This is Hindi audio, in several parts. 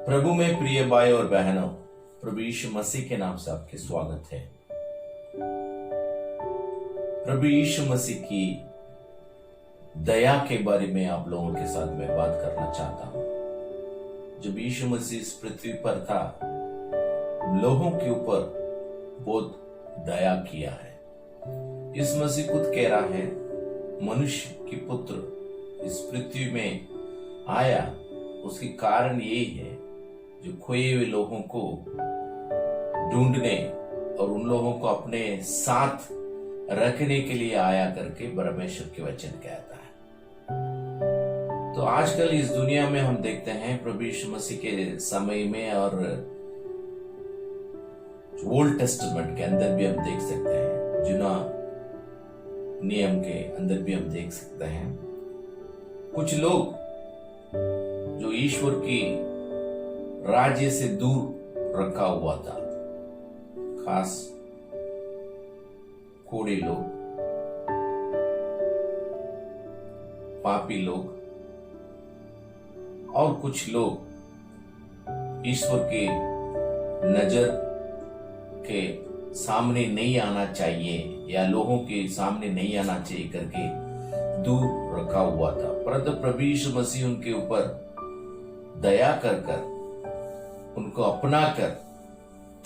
प्रभु में प्रिय भाई और बहनों, प्रभु यीशु मसीह के नाम से आपके स्वागत है। प्रभु यीशु मसीह की दया के बारे में आप लोगों के साथ मैं बात करना चाहता हूं। जब यीशु मसीह इस पृथ्वी पर था, लोगों के ऊपर बहुत दया किया है। इस मसीह खुद कह रहा है, मनुष्य की पुत्र इस पृथ्वी में आया, उसके कारण यही है जो खोए हुए लोगों को ढूंढने और उन लोगों को अपने साथ रखने के लिए आया करके परमेश्वर के वचन कहता है। तो आजकल इस दुनिया में हम देखते हैं प्रभु यीशु मसीह के समय में और ओल्ड टेस्टामेंट के अंदर भी हम देख सकते हैं, जुना नियम के अंदर भी हम देख सकते हैं, कुछ लोग जो ईश्वर की राज्य से दूर रखा हुआ था, खास कोढ़े लोग, पापी लोग और कुछ लोग ईश्वर की नजर के सामने नहीं आना चाहिए या लोगों के सामने नहीं आना चाहिए करके दूर रखा हुआ था। परंतु प्रभु यीशु मसीह उनके ऊपर दया कर कर उनको अपना कर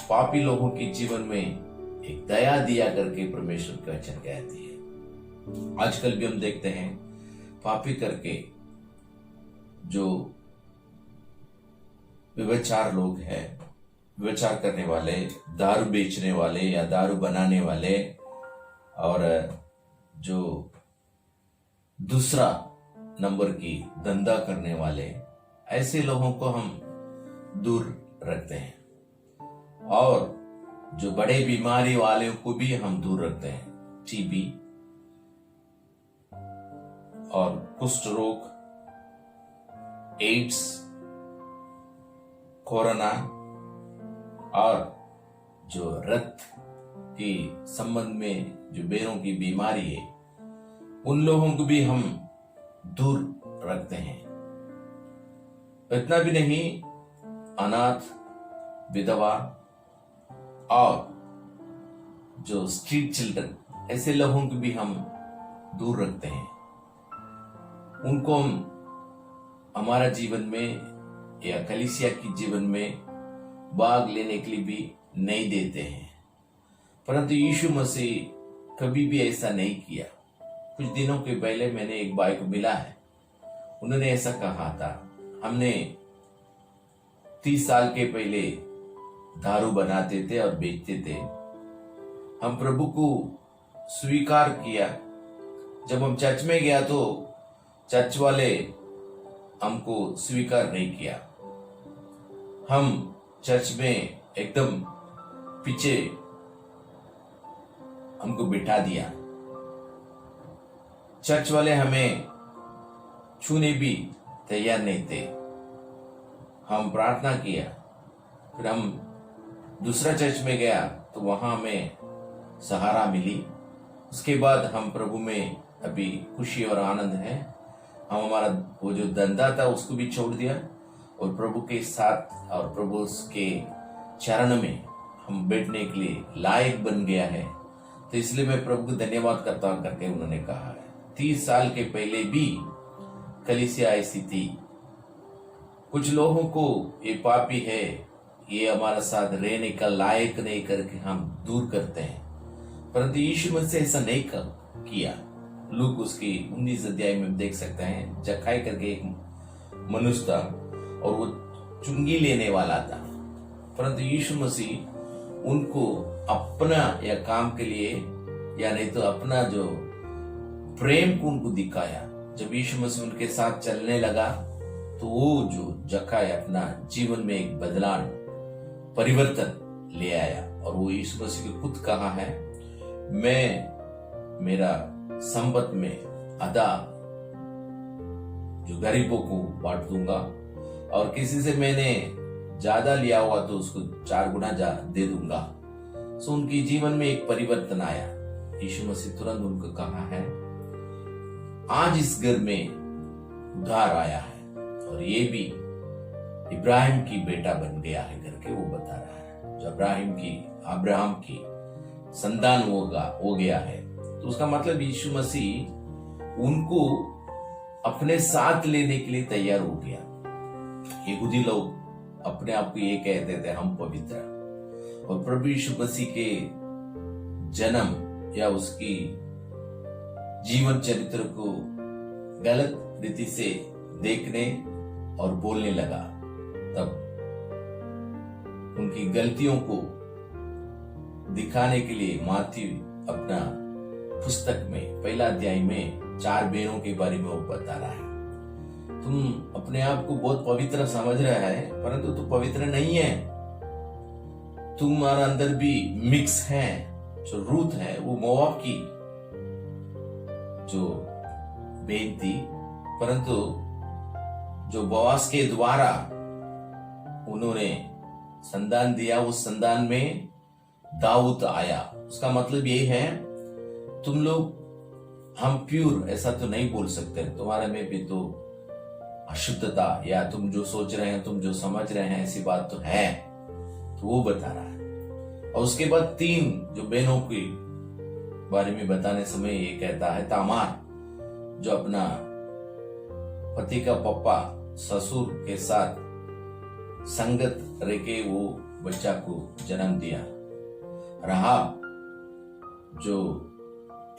पापी लोगों के जीवन में एक दया दिया करके परमेश्वर का वचन कहती है। आजकल भी हम देखते हैं पापी करके जो व्यभिचार लोग हैं, व्यभिचार करने वाले, दारू बेचने वाले या दारू बनाने वाले और जो दूसरा नंबर की धंधा करने वाले, ऐसे लोगों को हम दूर रखते हैं। और जो बड़े बीमारी वाले को भी हम दूर रखते हैं, टीबी और कुष्ठ रोग, एड्स, कोरोना और जो रक्त के संबंध में जो बेरों की बीमारी है, उन लोगों को भी हम दूर रखते हैं। इतना भी नहीं, अनाथ, विधवा और जो स्ट्रीट चिल्ड्रन, ऐसे लोगों को भी हम दूर रखते हैं। उनको हम हमारा जीवन में या कलीसिया की जीवन में भाग लेने के लिए भी नहीं देते हैं। परंतु यीशु मसीह कभी भी ऐसा नहीं किया। कुछ दिनों के पहले मैंने एक भाई को मिला है, उन्होंने ऐसा कहा था, हमने 30 साल के पहले दारू बनाते थे और बेचते थे। हम प्रभु को स्वीकार किया। जब हम चर्च में गया तो चर्च वाले हमको स्वीकार नहीं किया। हम चर्च में एकदम पीछे हमको बिठा दिया। चर्च वाले हमें छूने भी तैयार नहीं थे। हम प्रार्थना किया, फिर हम दूसरा चर्च में गया तो वहां हमें सहारा मिली। उसके बाद हम प्रभु में अभी खुशी और आनंद है। हम हमारा वो जो धंधा था उसको भी छोड़ दिया और प्रभु के साथ और प्रभु के चरण में हम बैठने के लिए लायक बन गया है। तो इसलिए मैं प्रभु को धन्यवाद करता हूं करके उन्होंने कहा है। 30 साल के पहले भी कलीसिया ऐसी थी। कुछ लोगों को ये पापी है, ये हमारे साथ रहने का लायक नहीं करके हम दूर करते हैं। परंतु यीशु मसीह ऐसा नहीं किया। लूक उसकी 19 अध्याय में देख सकते हैं, जक्काई करके एक मनुष्य था और वो चुंगी लेने वाला था। परंतु यीशु मसीह उनको अपना या काम के लिए या नहीं तो अपना जो प्रेम को उनको दिखाया। जब यीशु मसीह उनके साथ चलने लगा तो वो जो जक्काई अपना जीवन में एक बदलाव, परिवर्तन ले आया। और वो यीशु मसीह को खुद कहा है, मैं मेरा संपत्त में आधा जो गरीबों को बांट दूंगा और किसी से मैंने ज्यादा लिया हुआ तो उसको 4 गुना दे दूंगा। सो उनके जीवन में एक परिवर्तन आया। यीशु मसीह तुरंत उनको कहा है, आज इस घर में उद्धार आया है और ये भी इब्राहिम की बेटा बन गया है करके वो बता रहा है। जो अब्राहम की संतान हो गया है, तो उसका मतलब यीशु मसीह उनको अपने साथ लेने के लिए तैयार हो गया। यहूदी लोग अपने आप को ये कहते थे हम पवित्र, और प्रभु यीशु मसीह के जन्म या उसकी जीवन चरित्र को गलत रीति से देखने और बोलने लगा, तब उनकी गलतियों को दिखाने के लिए माथ्यू अपना पुस्तक में पहला अध्याय में 4 बहनों के बारे में वो बता रहा है। तुम अपने आप को बहुत पवित्र समझ रहा है, परंतु तू पवित्र नहीं है। तुम्हारा अंदर भी मिक्स है। जो रूथ है वो मोआब की जो बहन थी, परंतु जो बोआज के द्वारा उन्होंने संतान दिया, उस संतान में दाऊद आया। उसका मतलब ये है तुम लोग हम प्योर ऐसा तो नहीं बोल सकते, तुम्हारे में भी तो अशुद्धता या तुम जो सोच रहे हैं, तुम जो समझ रहे हैं ऐसी बात तो है। तो वो बता रहा है। और उसके बाद 3 जो बहनों के बारे में बताने समय ये कहता है तामार जो अपना पति का पप्पा ससुर के साथ संगत रह के वो बच्चा को जन्म दिया। राहाब जो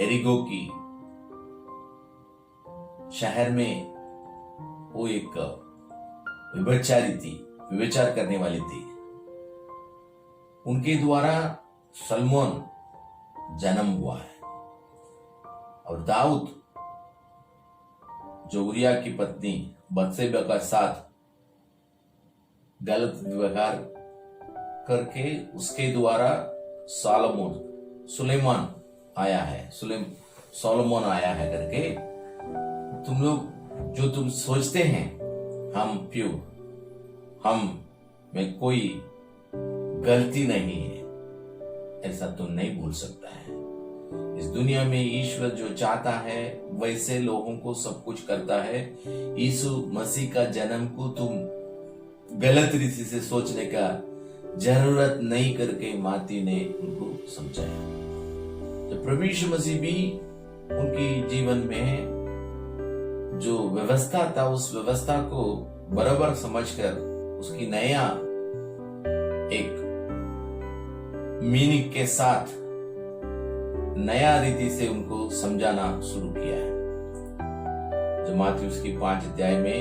एरिगो की शहर में वो एक व्यभिचारी थी, व्यभिचार करने वाली थी। उनके द्वारा सलमोन जन्म हुआ है। और दाऊद जो उरिया की पत्नी बत्शेबा का साथ गलत व्यवहार करके उसके द्वारा सुलेमान आया है, सोलोमोन आया है करके तुम लोग जो तुम सोचते हैं हम प्योर, हम में कोई गलती नहीं है, ऐसा तो नहीं भूल सकता है। इस दुनिया में ईश्वर जो चाहता है वैसे लोगों को सब कुछ करता है। यीशु मसीह का जन्म को तुम गलत रीति से सोचने का जरूरत नहीं करके माती ने उनको समझाया। तो प्रभु यीशु मसीह भी उनकी जीवन में जो व्यवस्था था उस व्यवस्था को बराबर समझकर उसकी नया एक मीनिंग के साथ नया रीति से उनको समझाना शुरू किया है। जो माथी उसकी 5 अध्याय में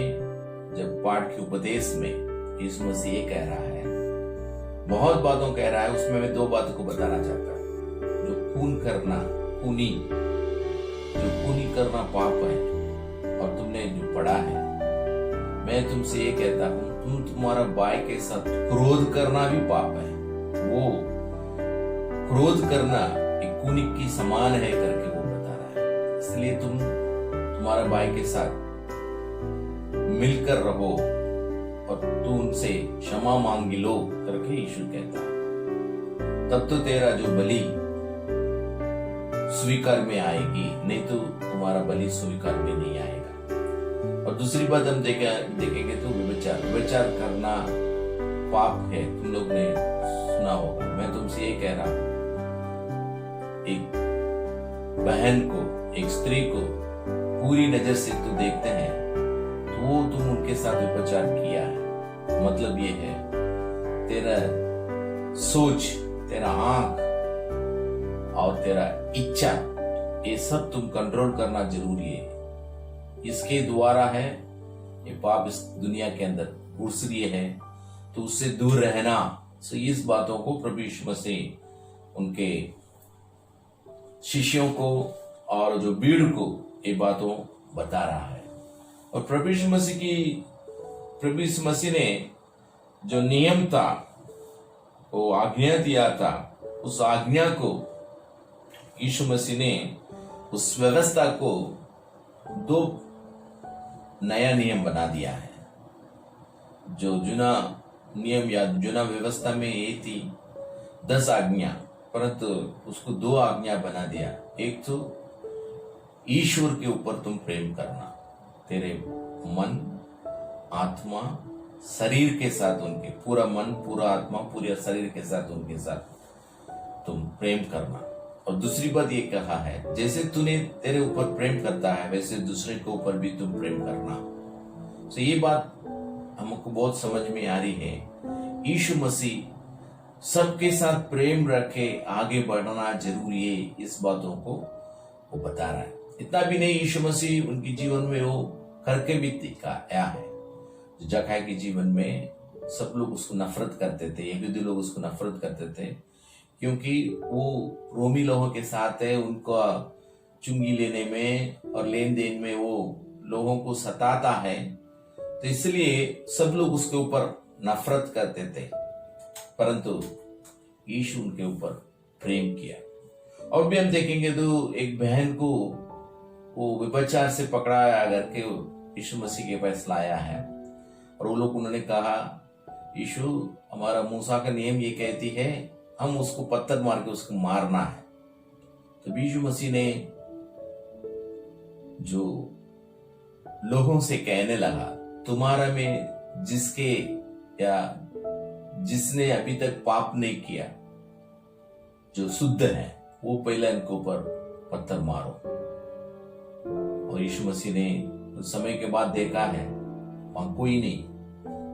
जब पाठ के उपदेश में यीशु मसीह ये कह रहा है, बहुत बातों कह रहा है, उसमें मैं 2 बातों को बताना चाहता हूं। जो खून करना पाप है, और तुमने जो पढ़ा है, मैं तुमसे ये कहता हूं तुम्हारा भाई के साथ क्रोध करना भी पाप है। वो क्रोध करना एक खूनी की समान है करके वो बता रहा है। इसलिए तुम्हारा भाई के साथ मिलकर रहो और तू उनसे क्षमा मांगी लो करके यीशु कहता है। तब तो तेरा जो बलि स्वीकार में आएगी, नहीं तो तुम्हारा बलि स्वीकार में नहीं आएगा। और दूसरी बात हम देखेंगे तो व्यभिचार करना पाप है। तुम लोग ने सुना होगा, मैं तुमसे ये कह रहा हूं, एक बहन को, एक स्त्री को पूरी नजर से तू देखते हैं तो वो तुम उनके साथ व्यभिचार किया है। मतलब ये है तेरा सोच, तेरा आंख और तेरा इच्छा, ये सब तुम कंट्रोल करना जरूरी है। इसके द्वारा है ये पाप इस दुनिया के अंदर घुस रही है, तो उससे दूर रहना। सो इस बातों को प्रभु यीशु मसीह उनके शिष्यों को और जो भीड़ को ये बातों बता रहा है। और प्रभु यीशु मसीह ने जो नियम था, वो आज्ञा दिया था, उस आज्ञा को यीशु मसीह ने उस व्यवस्था को 2 नया नियम बना दिया है। जो जुना नियम या जुना व्यवस्था में ये थी 10 आज्ञा, परंतु उसको 2 आज्ञा बना दिया। एक तो ईश्वर के ऊपर तुम प्रेम करना, तेरे मन, आत्मा, शरीर के साथ उनके, पूरा मन, पूरा आत्मा, पूरे शरीर के साथ उनके साथ तुम प्रेम करना। और दूसरी बात ये कहा है, जैसे तूने तेरे ऊपर प्रेम करता है वैसे दूसरे के ऊपर भी तुम प्रेम करना। तो ये बात हमको बहुत समझ में आ रही है। यीशु मसीह सबके साथ प्रेम रखे आगे बढ़ना जरूरी है, इस बातों को वो बता रहा है। इतना भी नहीं, यीशु मसीह उनके जीवन में वो करके भी दिखाया है। जक्कई के जीवन में सब लोग उसको नफरत करते थे, यहूदी लोग उसको नफरत करते थे, क्योंकि वो रोमी लोगों के साथ है, उनका चुंगी लेने में और लेन देन में वो लोगों को सताता है, तो इसलिए सब लोग उसके ऊपर नफरत करते थे। परंतु यीशु उनके ऊपर प्रेम किया। और भी हम देखेंगे तो एक बहन को वो व्यभिचार से पकड़ाया करके यीशु मसीह के पास लाया है, और वो लोग उन्होंने कहा, यीशु हमारा मूसा का नियम ये कहती है हम उसको पत्थर मार के उसको मारना है। तो यीशु मसीह ने जो लोगों से कहने लगा, तुम्हारा में जिसके या जिसने अभी तक पाप नहीं किया, जो शुद्ध है, वो पहले इनके ऊपर पत्थर मारो। और यीशु मसीह ने कुछ समय के बाद देखा है वहां कोई नहीं,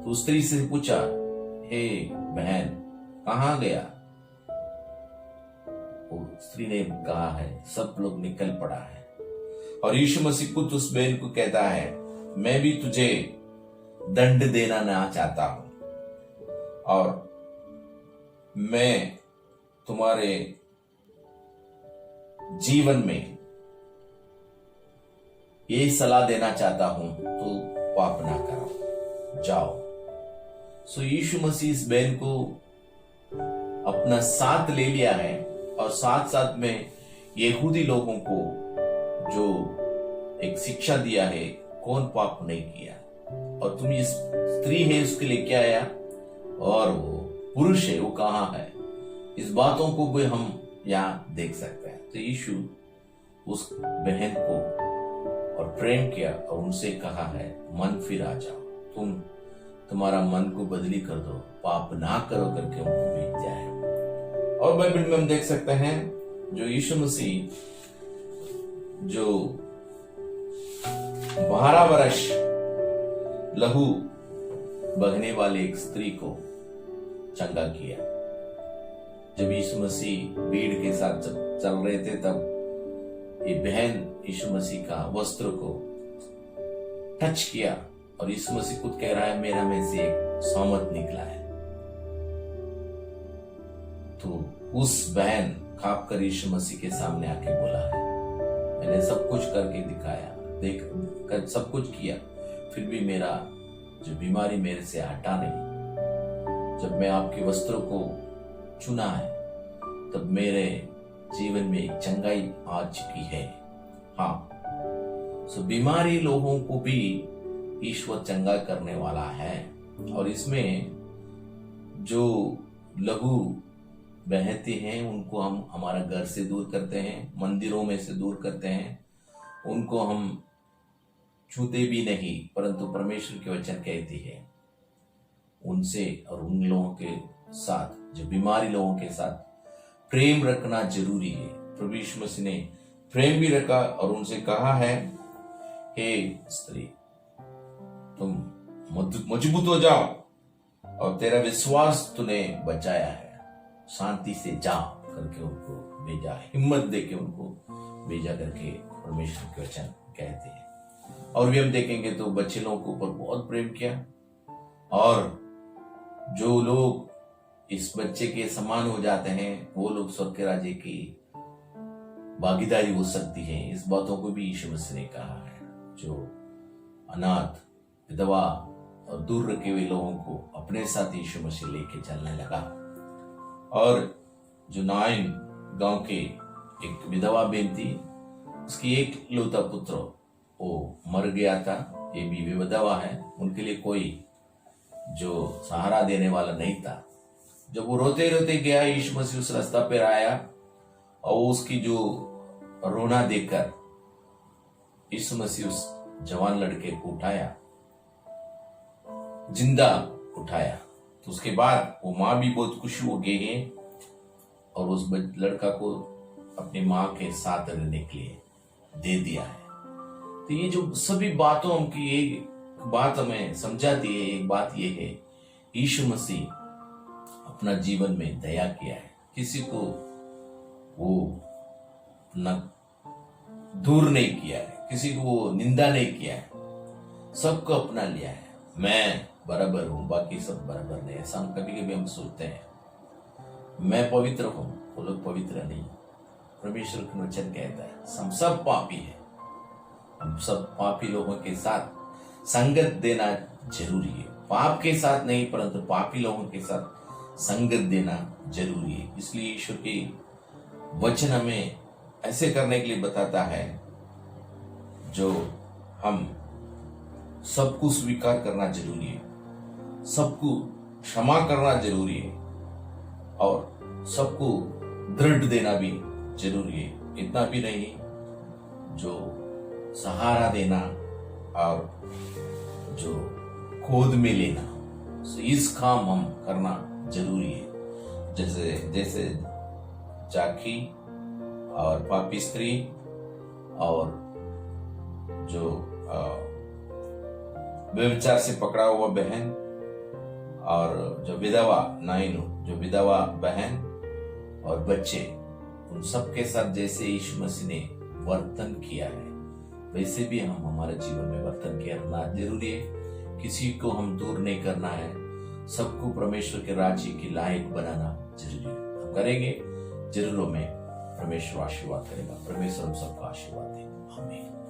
तो उस स्त्री से पूछा, हे बहन कहां गया? वो स्त्री ने कहा है सब लोग निकल पड़ा है। और यीशु मसीह खुद उस बहन को कहता है, मैं भी तुझे दंड देना ना चाहता हूं, और मैं तुम्हारे जीवन में यही सलाह देना चाहता हूं, तो पाप ना करो, जाओ। सो यीशु मसीह इस बहन को अपना साथ ले लिया है, और साथ साथ में यहूदी लोगों को जो एक शिक्षा दिया है, कौन पाप नहीं किया, और तुम इस स्त्री है उसके लिए क्या आया, और वो पुरुष है वो कहां है, इस बातों को भी हम यहाँ देख सकते हैं। तो यीशु उस बहन को और प्रेम किया और उनसे कहा है, मन फिर आ जाओ, तुम्हारा मन को बदली कर दो, पाप ना करो करके उनको भेज दिया है। और बाइबल में हम देख सकते हैं जो यीशु मसीह जो 12 वर्ष लहू बहने वाले एक स्त्री को चंगा किया। जब यीशु मसीह भीड़ के साथ चल रहे थे, तब ये बहन यीशु मसीह का वस्त्र को टच किया, और यीशु मसीह खुद कह रहा है, मेरा में से एक सामर्थ निकला है। तो उस बहन खाप कर यीशु मसीह के सामने आके बोला है, मैंने सब कुछ करके दिखाया, देख सब कुछ किया, फिर भी मेरा जो बीमारी मेरे से हटा नहीं। जब मैं आपके वस्त्रों को चुना है, तब मेरे जीवन में एक चंगाई आ चुकी है। हाँ, सो बीमारी लोगों को भी ईश्वर चंगा करने वाला है। और इसमें जो लहू बहते हैं उनको हम हमारा घर से दूर करते हैं, मंदिरों में से दूर करते हैं, उनको हम छूते भी नहीं, परंतु परमेश्वर के वचन कहती है उनसे और उन लोगों के साथ, जो बीमारी लोगों के साथ प्रेम रखना जरूरी है। प्रभु यीशु मसीह ने प्रेम भी रखा और उनसे कहा है, हे स्त्री तुम मजबूत हो जाओ, और तेरा विश्वास तूने बचाया है, शांति से जा करके उनको भेजा, हिम्मत देके उनको भेजा करके परमेश्वर के वचन कहते हैं। और भी हम देखेंगे तो बच्चे लोगों के ऊपर बहुत प्रेम किया, और जो लोग इस बच्चे के समान हो जाते हैं वो लोग स्वर्ग के राज्य की भागीदारी हो सकती है। इस बातों को भी यीशु मसीह ने कहा है। जो अनाथ, विधवा और दूर रखे हुए लोगों को अपने साथ यीशु मसीह लेके चलने लगा। और जो नाइन गांव के एक विधवा बहन थी, उसकी एक लौता पुत्र वो मर गया था, ये भी विधवा है, उनके लिए कोई जो सहारा देने वाला नहीं था। जब वो रोते रोते गया, यीशु मसीह उस रास्ता पर आया और उसकी जो रोना देखकर यीशु मसीह उस जवान लड़के को उठाया, जिंदा उठाया। तो उसके बाद वो माँ भी बहुत खुश हो गई है और उस लड़का को अपनी माँ के साथ रहने के लिए दे दिया है। तो ये जो सभी बातों की एक बात हमें समझाती है, एक बात ये है, यीशु मसीह अपना जीवन में दया किया है। किसी को वो न दूर नहीं किया है, किसी को वो निंदा नहीं किया है, सबको अपना लिया है। मैं बराबर हूं, बाकी सब बराबर नहीं। ऐसा हम कभी कभी हम सोचते हैं, मैं पवित्र हूं, वो लोग पवित्र नहीं। परमेश्वर का वचन कहता है हम सब पापी हैं। हम सब पापी लोगों के साथ संगत देना जरूरी है। पाप के साथ नहीं, परंतु पापी लोगों के साथ संगत देना जरूरी है। इसलिए ईश्वर की वचन हमें ऐसे करने के लिए बताता है, जो हम सबको स्वीकार करना जरूरी है, सबको क्षमा करना जरूरी है और सबको दृढ़ देना भी जरूरी है। इतना भी नहीं, जो सहारा देना और जो गोद में लेना, इस काम हम करना जरूरी है। जैसे जैसे जाकी और पापी स्त्री और जो व्यभिचार से पकड़ा हुआ बहन और जो विधवा नाइनू, जो विधवा बहन और बच्चे, उन सब के साथ जैसे यीशु मसीह ने वर्तन किया है, वैसे भी हम हमारे जीवन में वर्तन करना जरूरी है। किसी को हम दूर नहीं करना है, सबको परमेश्वर के राज्य के लायक बनाना जरूरी है। हम करेंगे, जरूर में परमेश्वर आशीर्वाद करेगा। परमेश्वर हम सबका आशीर्वाद दे। आमीन।